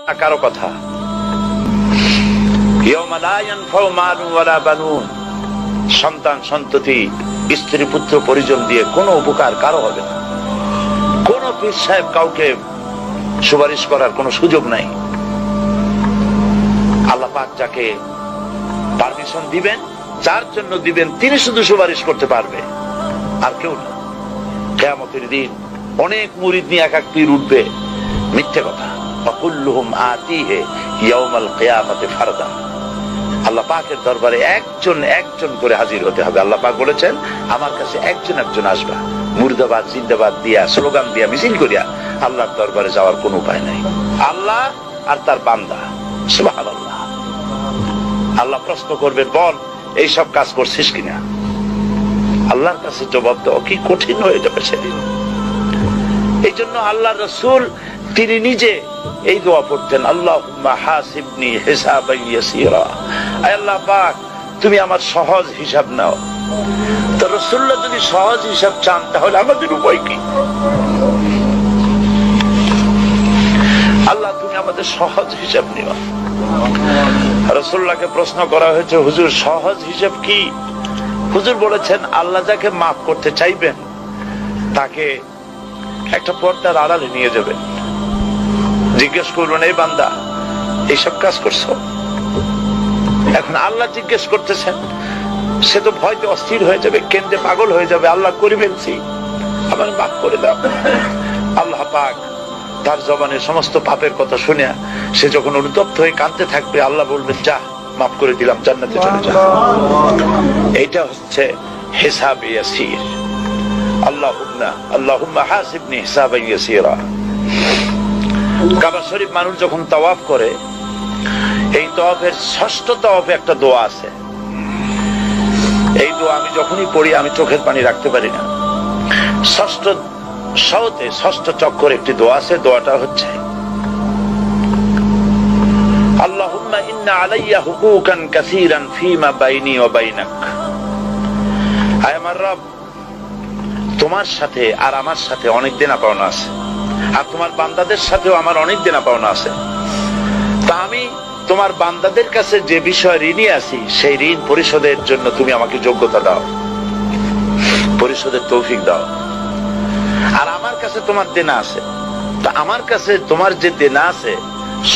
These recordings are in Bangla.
কারো কথা, ইয়াউমা লা ইয়ানফাউ মালুন ওয়ালা বানুন, সন্তান সন্ততি স্ত্রী পুত্র পরিজন দিয়ে কোনো উপকার কারো হবে না। কোন পীর সাহেব কাউকে সুপারিশ করার কোনো সুযোগ নাই। আল্লাহ পাক যাকে পারমিশন দিবেন, যার জন্য দিবেন, তিনি শুধু সুপারিশ করতে পারবে, আর কেউ না। কিয়ামতের দিন অনেক মুরিদ নিয়ে এক এক পীর উঠবে, মিথ্যে কথা। ওয়াকুল্লুহুম আতিহি ইয়াউমাল কিয়ামাতি ফারদা। আল্লাহ পাকের দরবারে একজন একজন করে হাজির হতে হবে। আল্লাহ পাক বলেছেন, আমার কাছে একজন একজন আসবা, মুর্দাবাদ জিন্দাবাদ দিয়া, স্লোগান দিয়া, মিছিল করিয়া আল্লাহর দরবারে যাওয়ার কোনো উপায় নাই। আল্লাহ আর তার বান্দা, সুবহানাল্লাহ। আল্লাহ প্রশ্ন করবেন, বল এইসব কাজ করছিস কিনা? আল্লাহর কাছে জবাব দেওয়া কি কঠিন হয়ে যাবে সেদিন। এই জন্য আল্লাহ রাসূল তিনি নিজে এই দোয়া পড়তেন, আল্লাহুম্মা হাসিবনি হিসাবান ইয়াসীরা। আয় আল্লাহ পাক, তুমি আমার সহজ হিসাব নাও। তো রাসূলুল্লাহ যদি সহজ হিসাব চান, তাহলে আমাদের উপায় কি? আল্লাহ তুমি আমাদের সহজ হিসাব নিও। রাসূলুল্লাহকে প্রশ্ন করা হয়েছে, হুজুর সহজ হিসাব কি? হুজুর বলেছেন, আল্লাহ যাকে মাফ করতে চাইবেন তাকে একটা পর্দার আড়ালে নিয়ে যাবেন। জিজ্ঞেস করবেন, এই বান্দা এইসব কাজ করছো? এখন আল্লাহ জিজ্ঞেস করতেছেন, সে তো ভয়তে অস্থির হয়ে যাবে, কেন্দ্রে পাগল হয়ে যাবে। আল্লাহ করে ফেলছি, আমার মাফ করে দাও। আল্লাহ পাক তার জবানের সমস্ত পাপের কথা শুনে সে যখন অনুতপ্ত হয়ে কাঁদতে থাকবে, আল্লাহ বলবেন, যা মাফ করে দিলাম, জান্নাতে চলে যা। এইটা হচ্ছে হিসাব ইয়াসির। আল্লাহুম্মা হাসিবনি হিসাবান ইয়াসীরা। কাবা শরীফ মানুষ যখন তাওয়াফ করে, এই তাওয়াফের ষষ্ঠ তাওয়াফে একটা দোয়া আছে। এই দোয়া আমি যখনই পড়ি আমি চোখের পানি রাখতে পারি না। ষষ্ঠ চক্করে একটি দোয়া আছে। দোয়াটা হচ্ছে, আল্লাহুম্মা ইন্না আলাইয়া হুকুকান কাসীরান ফীমা বাইনি ওয়া বাইনাক। আয় আমার রব, তোমার সাথে আর আমার সাথে অনেক দেনা পাওনা আছে, আর তোমার বান্দাদের সাথেও আমার অনেক দেনা পাওনা আছে। তা আমি তোমার বান্দাদের কাছে যে বিষয় ঋণী আছি, সেই ঋণ পরিশোধের জন্য তুমি আমাকে যোগ্যতা দাও, পরিশোধের তৌফিক দাও। আর আমার কাছে তোমার দেনা আছে, তা আমার কাছে তোমার যে দেনা আছে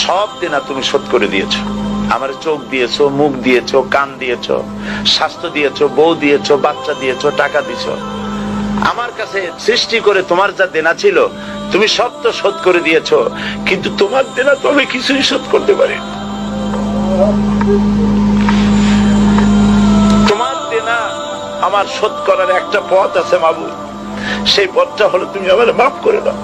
সব দেনা তুমি শোধ করে দিয়েছো। আমার চোখ দিয়েছো, মুখ দিয়েছো, কান দিয়েছো, স্বাস্থ্য দিয়েছো, বউ দিয়েছো, বাচ্চা দিয়েছো, টাকা দিয়েছো। আমার কাছে সৃষ্টি করে তোমার যা দেনা ছিল তুমি সব তো শোধ করে দিয়েছো, কিন্তু তোমার দেনা তো আমি কিছুই শোধ করতে পারি। তোমার দেনা আমার শোধ করার একটা পথ আছে মাবুদ, সেই পথটা হলো তুমি আমার মাফ করে দাও।